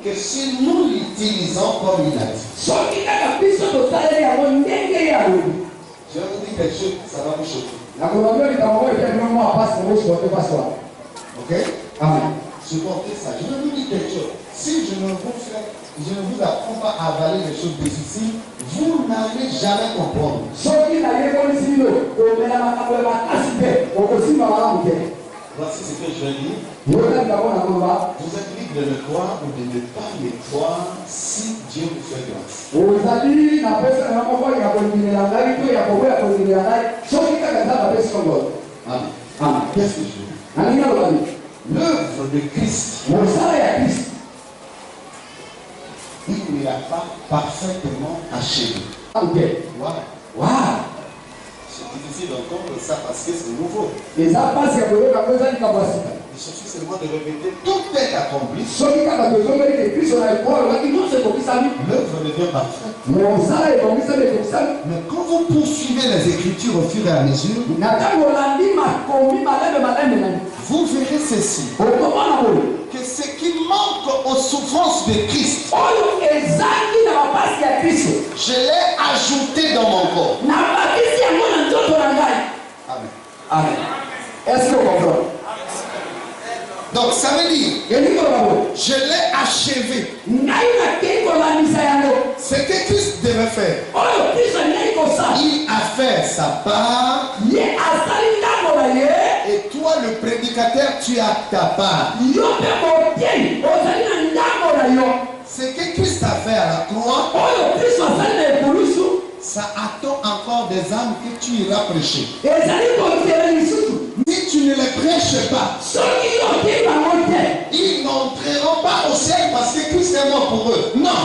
que si nous l'utilisons comme il a dit. Je vais vous dire quelque chose, ça va vous choquer. Ok? Amen. Supportez ça. Je vais vous dire quelque chose. Si je ne vous apprends pas à avaler les choses difficiles, vous n'allez jamais comprendre. Voici ce que je vais dire. Vous êtes libre de le croire ou de ne pas le croire si Dieu vous fait grâce. Amen. Amen. Qu'est-ce que je veux dire? L'œuvre de Christ il ne l'a pas parfaitement achevé. Wow. Wow. C'est difficile d'entendre ça parce que c'est nouveau. Et ça passe à peu près Il suffit seulement de répéter, tout est accompli. L'œuvre devient parfaite. Mais quand vous poursuivez les Écritures au fur et à mesure, vous verrez ceci. Que ce qui manque aux souffrances de Christ, je l'ai ajouté dans mon corps. Amen. Amen. Est-ce que vous comprenez? Donc ça veut dire, je l'ai achevé. Ce que Christ devait faire, il a fait sa part. Et toi, le prédicateur, tu as ta part. Ce que Christ a fait à la croix, ça attend encore des âmes que tu iras prêcher. Si tu ne les prêches pas, ils n'entreront pas au ciel parce que Christ est mort pour eux. Non.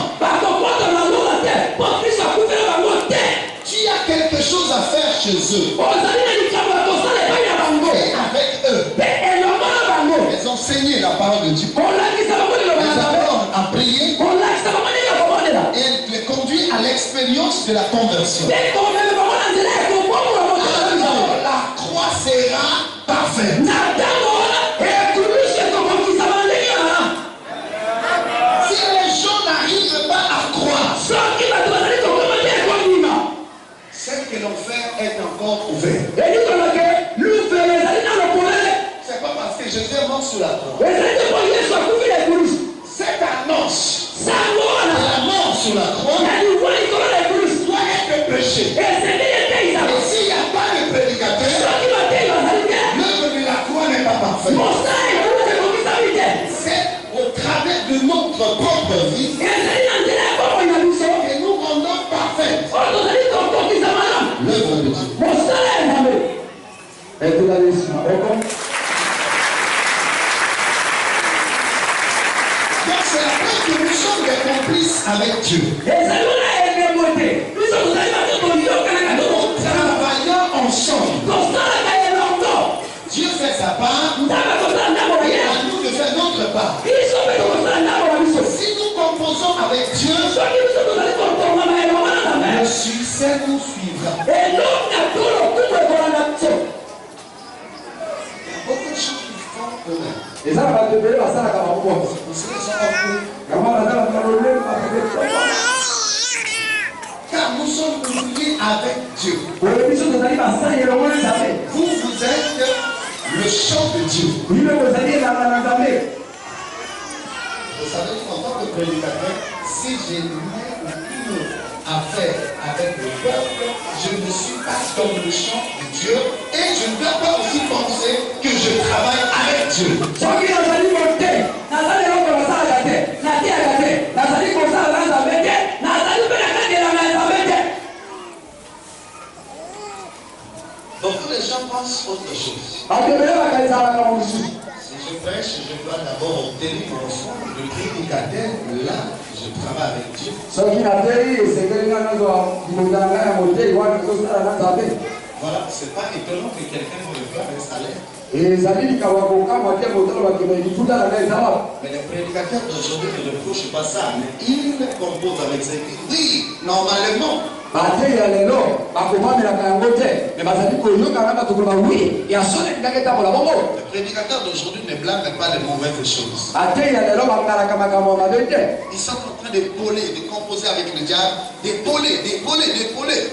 Tu as quelque chose à faire chez eux. Et avec eux. Ils ont enseigné la parole de Dieu. Ils apprennent à prier. Et les conduit à l'expérience de la conversion. Alors, la croix sera parfaite. Si les gens n'arrivent pas à croire, c'est que l'enfer est encore ouvert. C'est pas parce que Jésus est mort sur la croix. Cette annonce de la mort sur la croix doit être prêchée. Et s'il n'y a pas de prédicateur, l'œuvre de la croix n'est pas parfaite. C'est au travers de notre propre vie que nous rendons parfaite l'œuvre de Dieu. Donc c'est la preuve que nous sommes des complices avec Dieu. Nous travaillons ensemble. Dieu fait sa part, et à nous de faire notre part. Si nous composons avec Dieu, le succès nous suivra. Il y a beaucoup de choses qui font eux-mêmes. Car nous sommes liés avec Dieu. Vous êtes le champ de Dieu. Vous savez qu'en tant que prédicateur, si j'ai une affaire avec le peuple, je ne suis pas comme le champ de Dieu et je ne dois pas aussi penser que je travaille avec Dieu. Beaucoup de gens pensent autre chose. Si je prêche, je dois d'abord obtenir mon fond de prédicateur. Là, je travaille avec Dieu. Voilà, c'est pas étonnant que quelqu'un ne veut un salaire. Mais les prédicateurs d'aujourd'hui ne reprochent pas ça, mais ils composent avec ce qu'ils disent. Normalement, le prédicateur d'aujourd'hui ne blâme pas les mauvaises choses. Ils sont en train d'épauler, de composer avec le diable, d'épauler,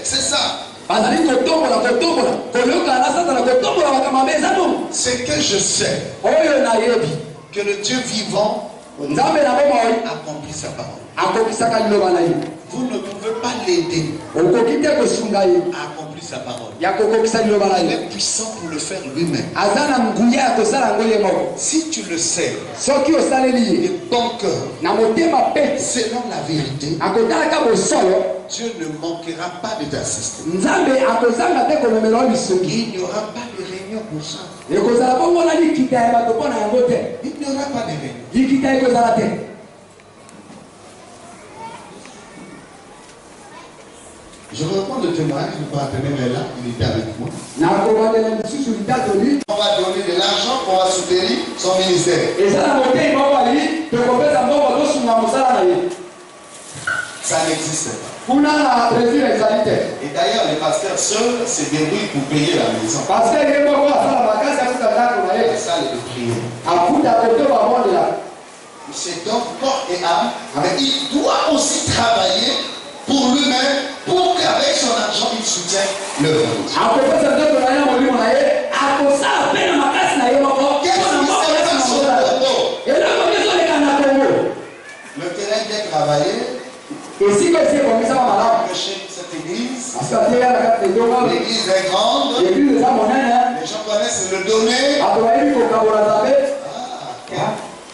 c'est ça. C'est que je sais que le Dieu vivant accomplit sa parole. Vous ne pouvez pas l'aider à accomplir sa parole. Il est puissant pour le faire lui-même. Si tu le sais de ton cœur, selon la vérité, Dieu ne manquera pas de t'assister. Il n'y aura pas de réunion pour ça. Il n'y aura pas de réunion. Je reprends le témoignage du partenaire là, il était avec moi. On va donner de l'argent pour soutenir son ministère. Ça n'existe pas. Et d'ailleurs, les pasteurs seuls se débrouillent pour payer la maison. C'est ça le prière. C'est donc corps et âme, mais il doit aussi travailler pour lui-même, pour qu'avec son argent, il soutienne l'œuvre. Le terrain bien travaillé. Et si vous êtes comme ça, cette église, l'église est grande, les gens connaissent le donner.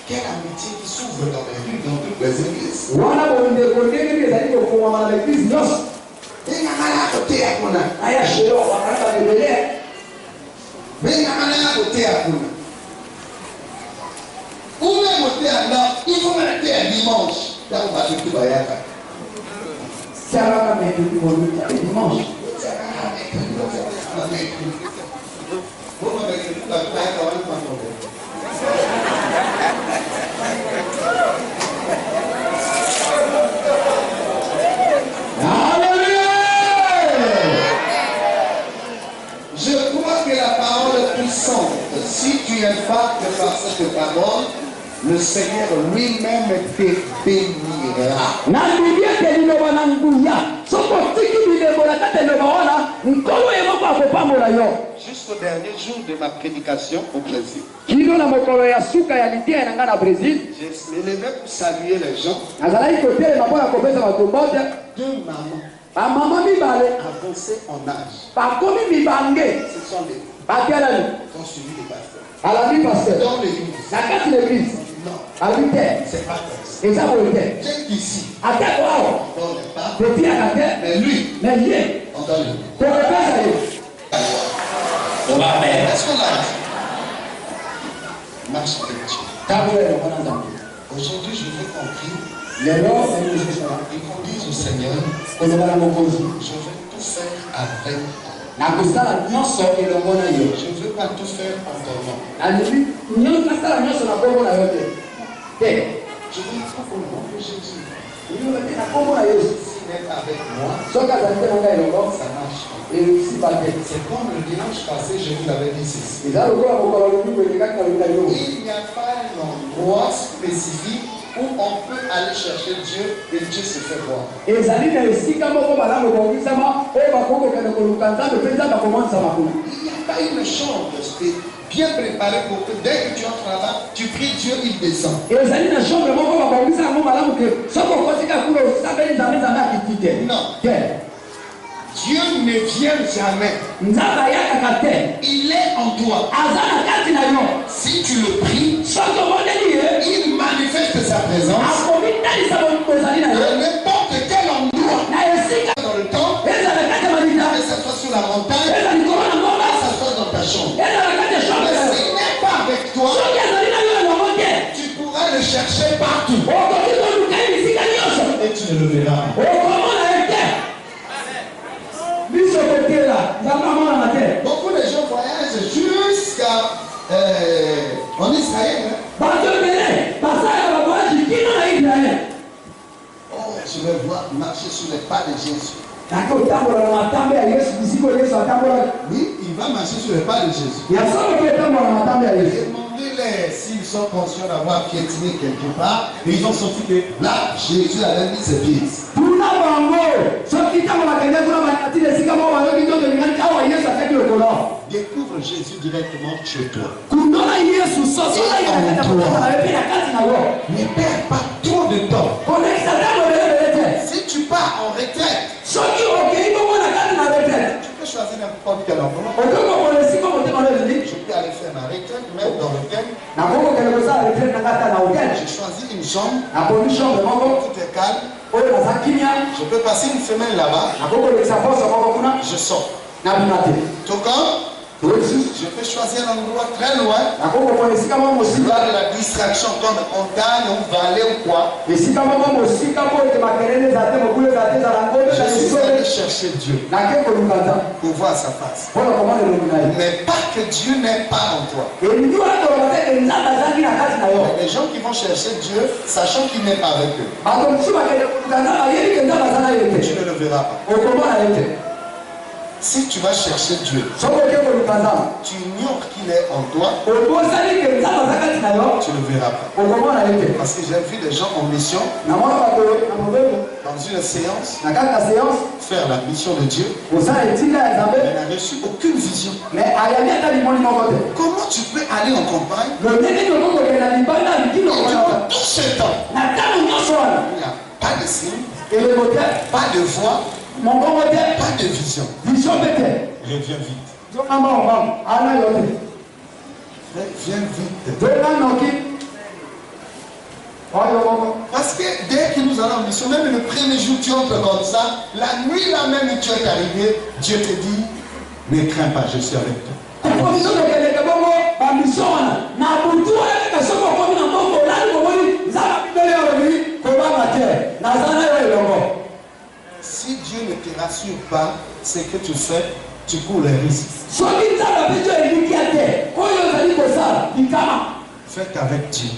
Quelle amitié qui s'ouvre dans l'église, dans toutes les églises. Ou même au théâtre, il faut mettre un dimanche. Là, on va tout bailler. C'est alors qu'on met tout dimanche. Je crois que la parole est puissante. Si tu impactes par cette parole, le Seigneur lui-même te bénira. Jusqu'au dernier jour de ma prédication au Brésil, je me levais pour saluer les gens. Deux mamans avancées en âge. Ce sont les qui ont suivi les pasteurs. Dans l'église. Non. C'est pas comme ça. J'ai ici. On donne pas. Mais lui. On donne lui. Est-ce qu'on a dit? Marche avec Dieu. Aujourd'hui, je veux qu'on prie. Et qu'on dise au Seigneur, je veux tout faire avec. Je ne veux pas tout faire en ton nom. Je veux tout au nom de Jésus. S'il est avec moi, ça marche. C'est comme le dimanche passé, je vous l'avais dit ceci. Il n'y a pas un endroit spécifique où on peut aller chercher Dieu et Dieu se fait voir. Il n'y a pas une chambre bien préparée pour que dès que tu entres là-bas, tu pries Dieu, il descend. Non. Dieu ne vient jamais. Il est en toi. Si tu le pries, il manifeste sa présence à n'importe quel endroit dans le temps, que ce soit sur la montagne, que ce soit dans ta chambre. Mais s'il n'est pas avec toi, tu pourras le chercher partout et tu ne le verras. Beaucoup de gens voyagent jusqu'à en Israël. Oh, je vais voir marcher sur les pas de Jésus. Oui, il va marcher sur les pas de Jésus. Demandez-les s'ils sont conscients d'avoir piétiné quelque part. Et ils ont senti que là, Jésus avait mis ses pieds. Découvre Jésus directement chez toi. Ne perds pas trop de temps. Si tu pars en retraite, tu peux choisir n'importe quel endroit. Je peux aller faire ma retraite, même dans l'hôtel. J'ai choisi une chambre. Tout est calme. Je peux passer une semaine là-bas. Je sors. Tout comme Je peux choisir un endroit très loin. Là, de la distraction comme montagne ou vallée ou quoi. Je suis allé chercher Dieu pour voir sa face. Mais pas que Dieu n'est pas en toi. Les gens qui vont chercher Dieu, sachant qu'il n'est pas avec eux, tu ne le verras pas. Si tu vas chercher Dieu, tu ignores qu'il est en toi, tu ne le verras pas. Parce que j'ai vu des gens en mission, dans une séance, faire la mission de Dieu, mais n'a reçu aucune vision. Comment tu peux aller en campagne durant tout ce temps? Il n'y a pas de signe, pas de voix, pas de vision. Reviens vite. Reviens vite. Parce que dès que nous allons en mission, même le premier jour, tu entres comme ça, la nuit là même où tu es arrivé, Dieu te dit, ne crains pas, je suis avec toi. Si Dieu ne te rassure pas, ce que tu fais, tu cours les risques. Faites avec Dieu.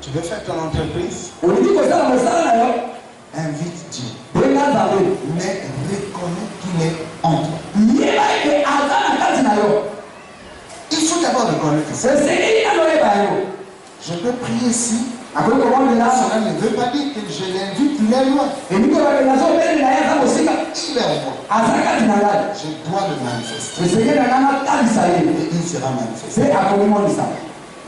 Tu veux faire ton entreprise? Invite Dieu. Mais reconnais qu'il est en toi. Il faut d'abord reconnaître ça. Je peux prier ici. Cela ne veut pas dire que je l'invite, il est loin. Il est en moi. Je dois le manifester. Et il sera manifesté.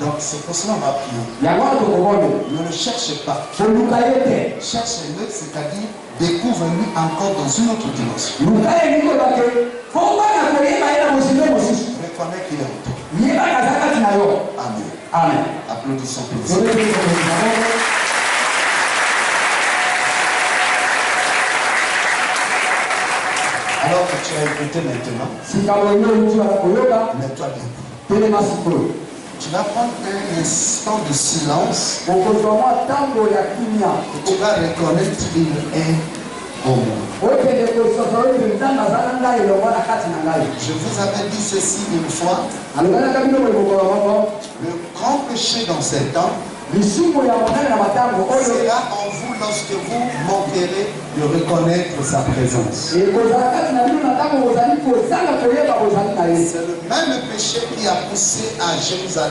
Donc c'est pour cela qu'on va prier. Ne le cherche pas. Cherche-le, c'est-à-dire découvre-lui encore dans une autre dimension. Reconnais qu'il est en toi. Amen. Amen. Applaudissons pour ça. Alors que tu as écouté maintenant, mets-toi bien. Tu vas prendre un instant de silence et tu vas reconnaître qu'il est au monde. Je vous avais dit ceci une fois. Le grand péché dans ces temps sera en vous lorsque vous manquerez de reconnaître sa présence. C'est le même péché qui a poussé à Jérusalem